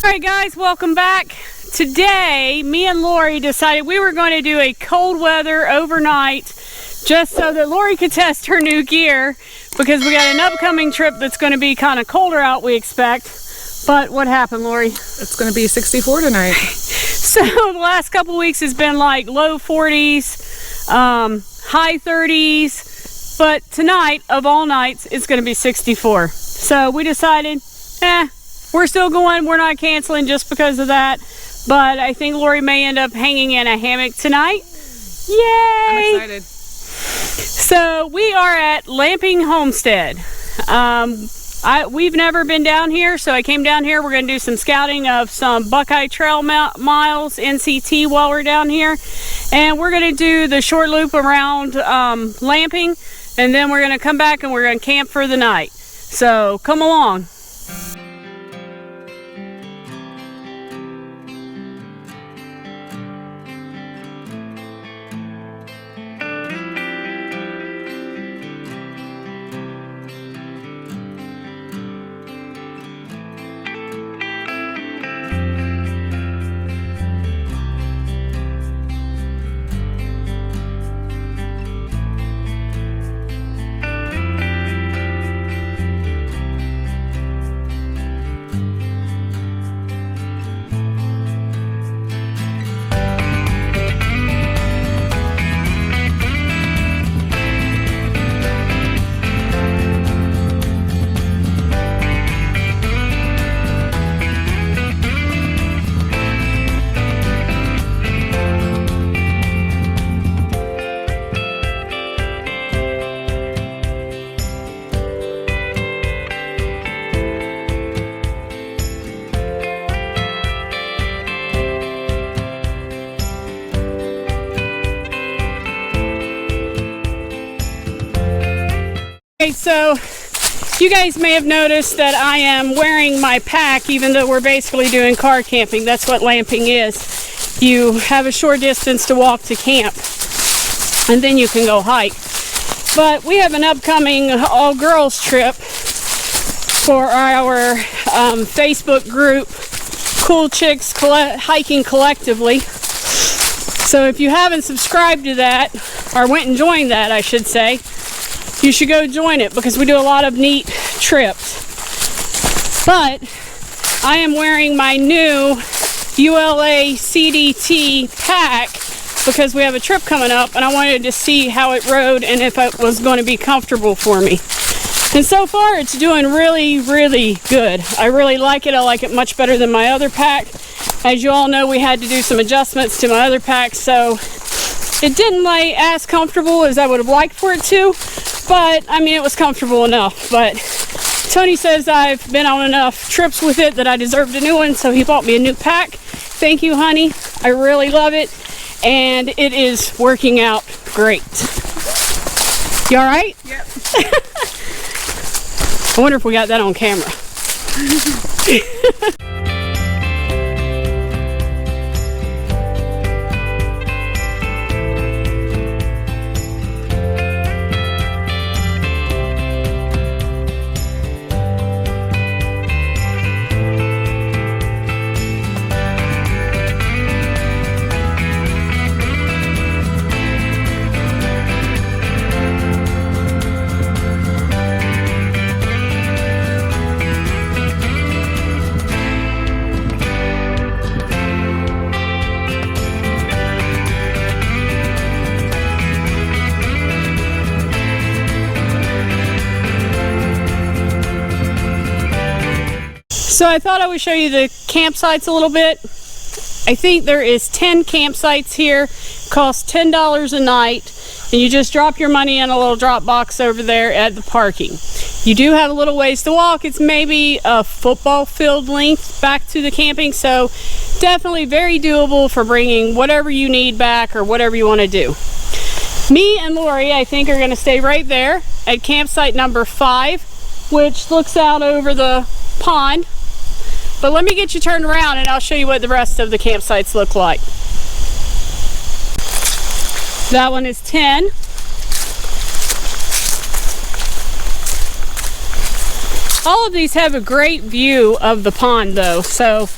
Alright guys, welcome back. Today, me and Lori decided we were going to do a cold weather overnight just so that Lori could test her new gear because we got an upcoming trip that's going to be kind of colder out, we expect. But what happened, Lori? It's going to be 64 tonight. So the last couple weeks has been like low 40s, high 30s, but tonight, of all nights, it's going to be 64. So we decided, we're still going, we're not canceling just because of that. But I think Lori may end up hanging in a hammock tonight. Yay! I'm excited. So we are at Lamping Homestead. We've never been down here, so I came down here. We're going to do some scouting of some Buckeye Trail miles, NCT, while we're down here. And we're going to do the short loop around Lamping, and then we're going to come back and we're going to camp for the night. So come along. Okay, so you guys may have noticed that I am wearing my pack even though we're basically doing car camping. That's what lamping is. You have a short distance to walk to camp and then you can go hike. But we have an upcoming all-girls trip for our Facebook group, Cool Chicks Hiking Collectively. So if you haven't subscribed to that, or went and joined that, I should say, you should go join it because we do a lot of neat trips. But I am wearing my new ULA CDT pack because we have a trip coming up and I wanted to see how it rode and if it was going to be comfortable for me. And so far it's doing really, really good. I really like it. I like it much better than my other pack. As you all know, we had to do some adjustments to my other pack, so it didn't lay as comfortable as I would have liked for it to. But, I mean, it was comfortable enough. But Tony says I've been on enough trips with it that I deserved a new one, so he bought me a new pack. Thank you, honey. I really love it, and it is working out great. You all right? Yep. I wonder if we got that on camera. So I thought I would show you the campsites a little bit. I think there is 10 campsites here, cost $10 a night, and you just drop your money in a little drop box over there at the parking. You do have a little ways to walk. It's maybe a football field length back to the camping, so definitely very doable for bringing whatever you need back or whatever you want to do. Me and Lori, I think, are going to stay right there at campsite number 5, which looks out over the pond. But let me get you turned around and I'll show you what the rest of the campsites look like. That one is 10. All of these have a great view of the pond though, so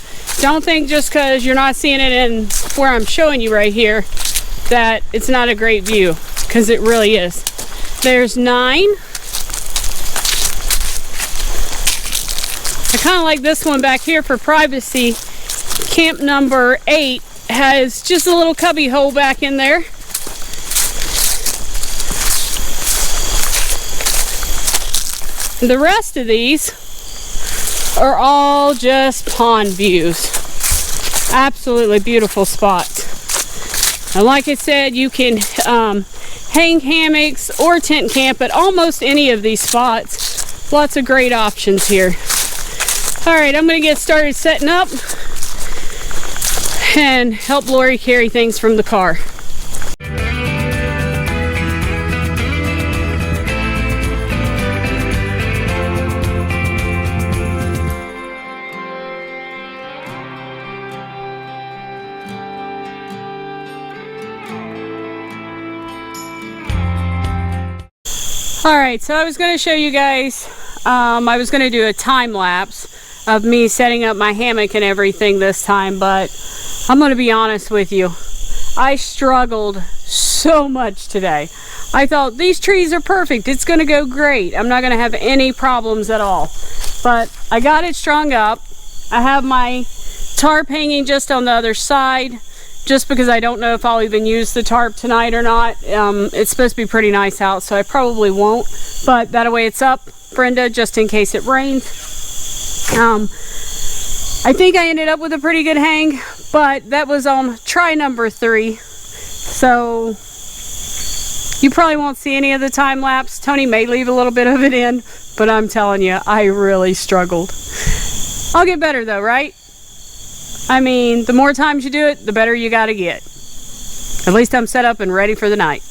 don't think just because you're not seeing it in where I'm showing you right here that it's not a great view, because it really is. There's 9. I kind of like this one back here for privacy. Camp number 8 has just a little cubby hole back in there. The rest of these are all just pond views. Absolutely beautiful spots. And like I said, you can hang hammocks or tent camp at almost any of these spots. Lots of great options here. Alright, I'm going to get started setting up and help Lori carry things from the car. Alright, so I was going to show you guys, I was going to do a time lapse of me setting up my hammock and everything this time, but I'm going to be honest with you. I struggled so much today. I thought these trees are perfect. It's going to go great. I'm not going to have any problems at all. But I got it strung up. I have my tarp hanging just on the other side, just because I don't know if I'll even use the tarp tonight or not. It's supposed to be pretty nice out, so I probably won't. But that way it's up, Brenda, just in case it rains. I think I ended up with a pretty good hang, but that was on try number 3. So you probably won't see any of the time lapse. Tony may leave a little bit of it in, but I'm telling you, I really struggled. I'll get better though, right? I mean, the more times you do it, the better you gotta get. At least I'm set up and ready for the night.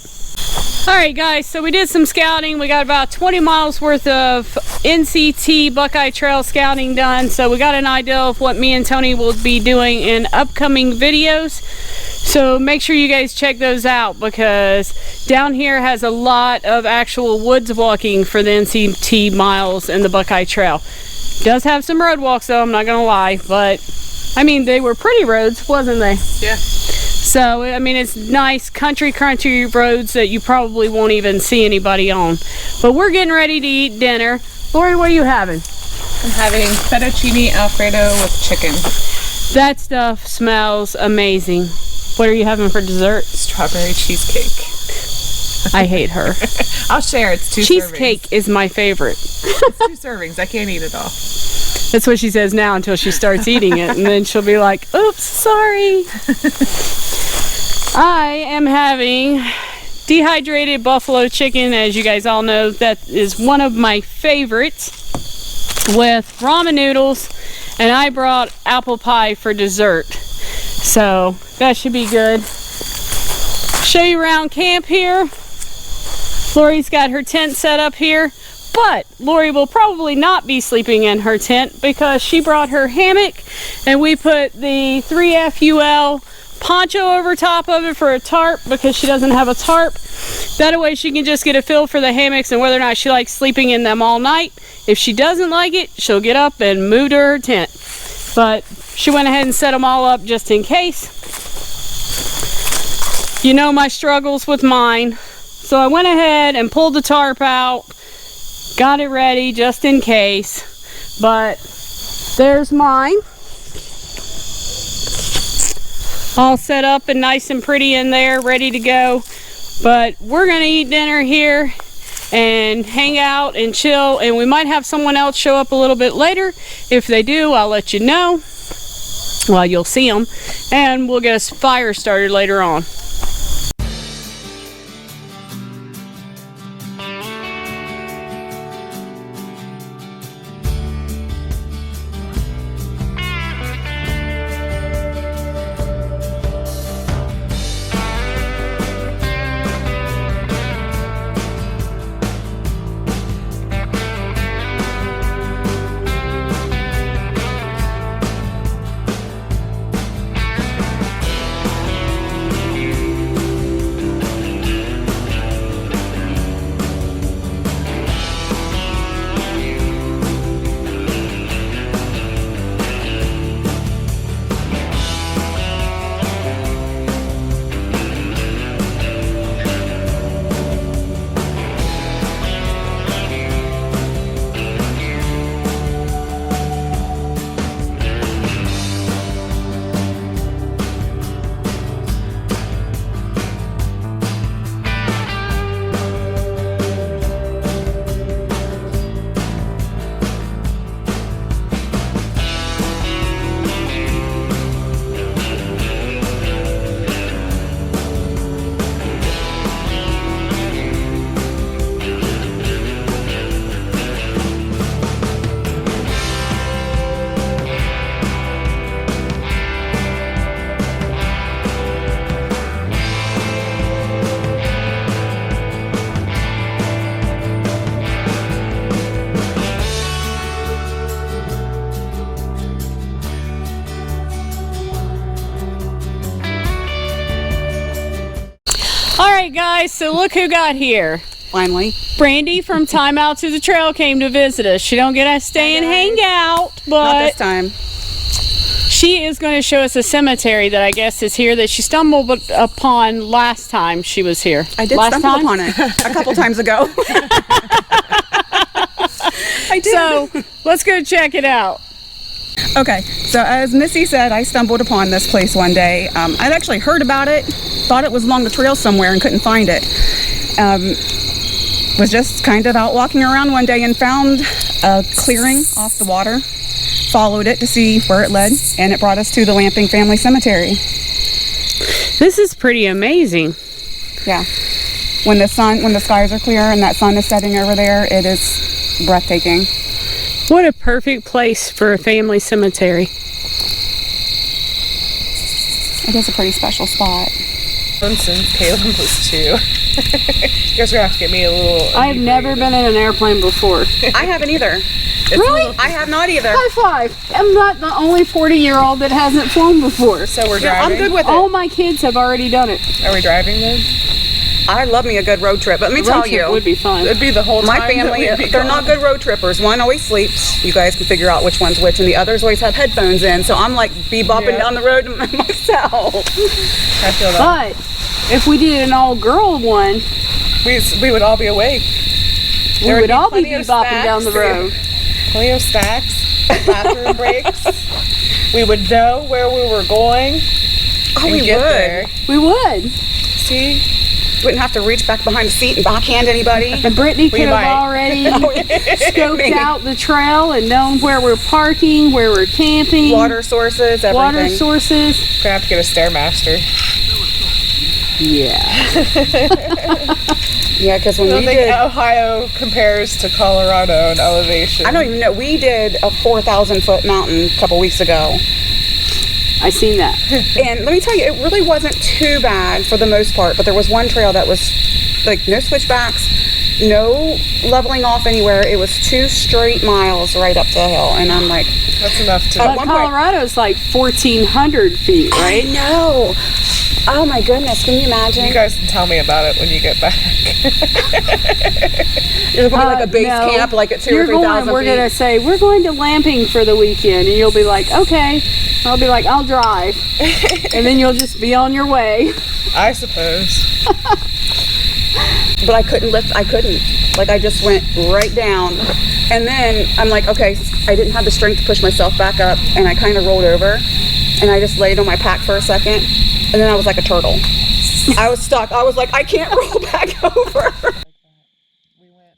Alright guys, so we did some scouting. We got about 20 miles worth of NCT Buckeye Trail scouting done. So we got an idea of what me and Tony will be doing in upcoming videos. So make sure you guys check those out, because down here has a lot of actual woods walking for the NCT miles and the Buckeye Trail. Does have some road walks though, I'm not gonna lie, but I mean, they were pretty roads, wasn't they? Yeah. So, I mean, it's nice country roads that you probably won't even see anybody on. But we're getting ready to eat dinner. Lori, what are you having? I'm having fettuccine alfredo with chicken. That stuff smells amazing. What are you having for dessert? Strawberry cheesecake. I hate her. I'll share. It's 2 servings. Cheesecake is my favorite. It's 2 servings. I can't eat it all. That's what she says now until she starts eating it, and then she'll be like, oops, sorry. I am having dehydrated buffalo chicken. As you guys all know, that is one of my favorites, with ramen noodles, and I brought apple pie for dessert. So that should be good. Show you around camp here. Lori's got her tent set up here. But Lori will probably not be sleeping in her tent, because she brought her hammock and we put the 3FUL poncho over top of it for a tarp, because she doesn't have a tarp. That way she can just get a feel for the hammocks and whether or not she likes sleeping in them all night. If she doesn't like it, she'll get up and move to her tent. But she went ahead and set them all up just in case. You know my struggles with mine. So I went ahead and pulled the tarp out. Got it ready just in case, but there's mine. All set up and nice and pretty in there, ready to go. But we're gonna eat dinner here and hang out and chill, and we might have someone else show up a little bit later. If they do, I'll let you know. Well, you'll see them, and we'll get a fire started later on. All right, guys, so look who got here. Finally. Brandy from Time Out to the Trail came to visit us. She don't get to stay and hang out, Not but this time. she is going to show us a cemetery that I guess is here that she stumbled upon last time she was here. I did stumble upon it a couple times ago. I did. So let's go check it out. Okay, so as Missy said, I stumbled upon this place one day. I'd actually heard about it, thought it was along the trail somewhere and couldn't find it. Was just kind of out walking around one day and found a clearing off the water. Followed it to see where it led, and it brought us to the Lamping Family Cemetery. This is pretty amazing. Yeah. When the skies are clear and that sun is setting over there, it is breathtaking. What a perfect place for a family cemetery. It is a pretty special spot. Since Caleb was 2. You guys are gonna have to get me a little. I have never been in an airplane before. I haven't either. Really? I have not either. High five. I'm not the only 40-year-old that hasn't flown before. So we're Yeah, driving. I'm good with it. All my kids have already done it. Are we driving then? I love me a good road trip, but let me tell Road trip you. would be fun. It'd be the whole My time. family, that we'd be they're gone. not good road trippers. One always sleeps. You guys can figure out which one's which, and the others always have headphones in. So I'm like bebopping Yeah. down the road myself. I feel that. But if we did an all-girl one, We would all be awake. we There would all be plenty of bebopping down the snacks. road. Plenty of snacks, bathroom breaks. We would know where we were going. Oh, and we get would. there. We would. See? Wouldn't have to reach back behind the seat and backhand anybody. And Brittany could have might. already scoped Maybe. out the trail and known where we're parking, where we're camping, Water sources, everything. water sources. Gonna have to get a Stairmaster. Yeah. Yeah, because when I don't we think did, Ohio compares to Colorado in elevation. I don't even know, we did a 4,000-foot mountain a couple weeks ago. I seen that. And let me tell you, it really wasn't too bad for the most part, but there was one trail that was like no switchbacks, no leveling off anywhere. It was 2 straight miles right up the hill, and I'm like, That's enough to. At But one point- Colorado's like 1,400 feet, right? I know. Oh my goodness, can you imagine? You guys can tell me about it when you get back. There's gonna be like a base No. camp, like at 2,000 You're or 3,000 We're feet. gonna say we're going to Lamping for the weekend, and you'll be like, okay. I'll be like, I'll drive, and then you'll just be on your way. I suppose. But I couldn't lift, I couldn't. Like I just went right down. And then I'm like, okay, I didn't have the strength to push myself back up, and I kind of rolled over, and I just laid on my pack for a second, and then I was like a turtle. I was stuck. I was like, I can't roll back over. We went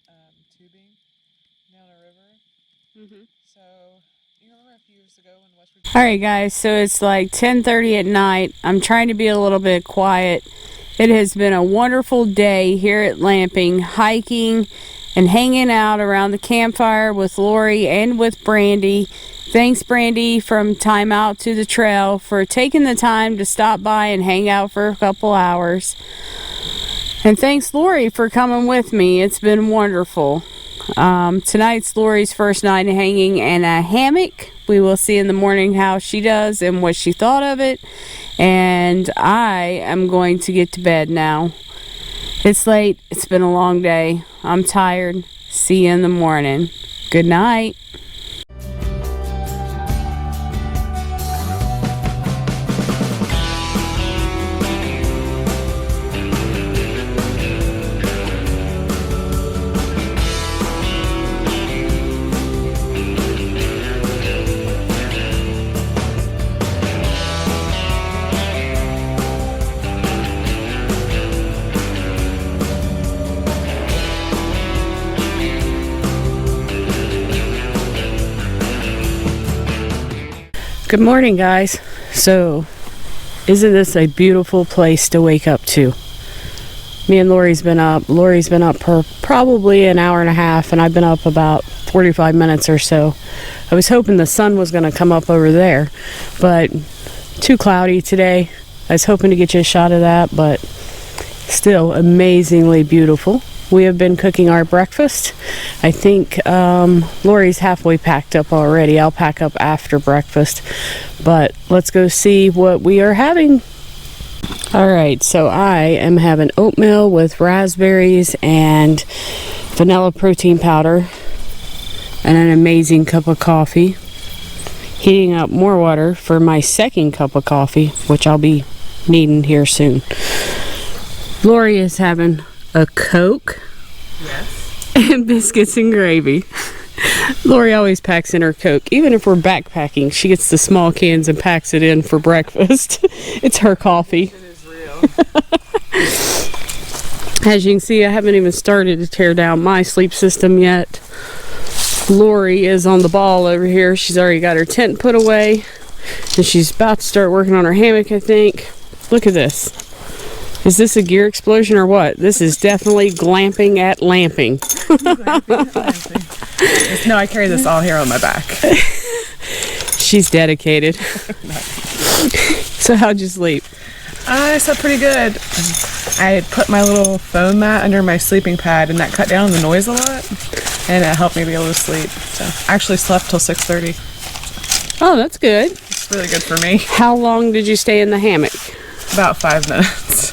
tubing down a river. So, you remember a few years ago in West Virginia? All right, guys, so it's like 10:30 at night. I'm trying to be a little bit quiet. It has been a wonderful day here at Lamping, hiking and hanging out around the campfire with Lori and with Brandy. Thanks, Brandy from Time Out to the Trail, for taking the time to stop by and hang out for a couple hours. And thanks, Lori, for coming with me. It's been wonderful. Tonight's Lori's first night hanging in a hammock. We will see in the morning how she does and what she thought of it. And I am going to get to bed now. It's late. It's been a long day. I'm tired. See you in the morning. Good night. Good morning, guys. So, isn't this a beautiful place to wake up to? Me and Lori's been up. Lori's been up for probably an hour and a half, and I've been up about 45 minutes or so. I was hoping the sun was going to come up over there, but too cloudy today. I was hoping to get you a shot of that, but still amazingly beautiful. We have been cooking our breakfast. I think Lori's halfway packed up already. I'll pack up after breakfast. But let's go see what we are having. All right, so I am having oatmeal with raspberries and vanilla protein powder and an amazing cup of coffee. Heating up more water for my second cup of coffee, which I'll be needing here soon. Lori is having a Coke. Yes. And biscuits and gravy. Lori always packs in her Coke. Even if we're backpacking, she gets the small cans and packs it in for breakfast. It's her coffee. As you can see, I haven't even started to tear down my sleep system yet. Lori is on the ball over here. She's already got her tent put away, and she's about to start working on her hammock, I think. Look at this. Is this a gear explosion or what? This is definitely glamping at lamping. No, I carry this all here on my back. She's dedicated. So how'd you sleep? I slept pretty good. I had put my little foam mat under my sleeping pad, and that cut down on the noise a lot, and it helped me be able to sleep. So I actually slept till 6:30. Oh, that's good. It's really good for me. How long did you stay in the hammock? About 5 minutes.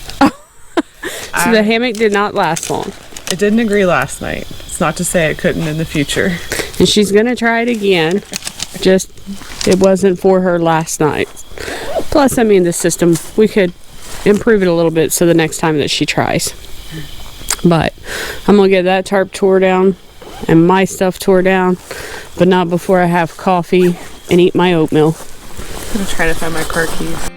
So the hammock did not last long. It didn't agree last night. It's not to say it couldn't in the future. And she's going to try it again. Just, it wasn't for her last night. Plus, I mean, the system, we could improve it a little bit so the next time that she tries. But I'm going to get that tarp tore down and my stuff tore down, but not before I have coffee and eat my oatmeal. I'm going to try to find my car keys.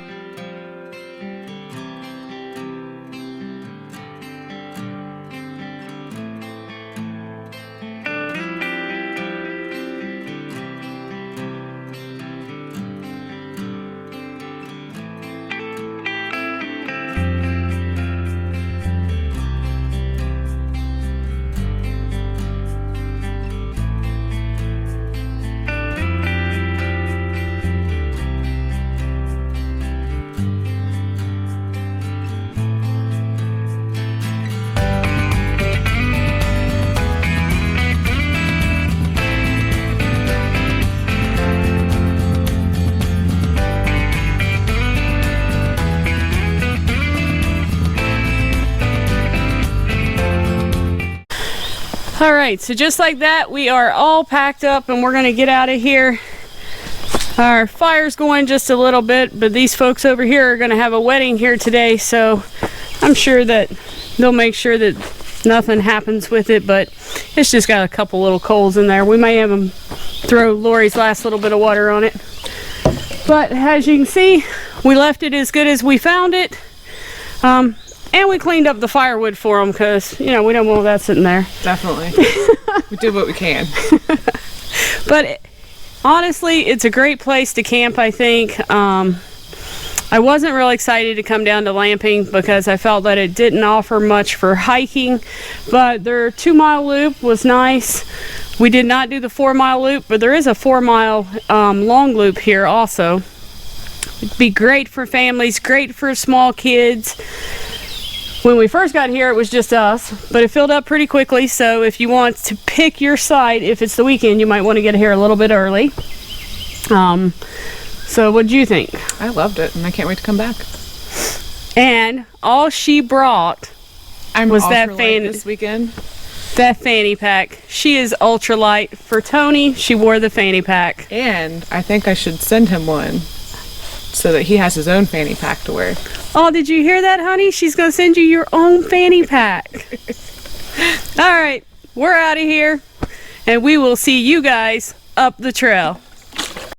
All right, so just like that, we are all packed up and we're gonna get out of here. Our fire's going just a little bit, but these folks over here are gonna have a wedding here today, so I'm sure that they'll make sure that nothing happens with it, but it's just got a couple little coals in there. We may have them throw Lori's last little bit of water on it. But as you can see, we left it as good as we found it. And we cleaned up the firewood for them because, you know, we don't want that sitting there. Definitely. We did what we can. But honestly, it's a great place to camp, I think. I wasn't really excited to come down to Lamping because I felt that it didn't offer much for hiking, but their 2-mile loop was nice. We did not do the 4-mile loop, but there is a 4-mile long loop here also. It'd be great for families, great for small kids. When we first got here, it was just us, but it filled up pretty quickly, so if you want to pick your site, if it's the weekend, you might want to get here a little bit early. So what do you think? I loved it, and I can't wait to come back. And all she brought was that fanny this weekend. That fanny pack. She is ultralight. For Tony, she wore the fanny pack. And I think I should send him one so that he has his own fanny pack to wear. Oh, did you hear that, honey? She's going to send you your own fanny pack. All right, we're out of here, and we will see you guys up the trail.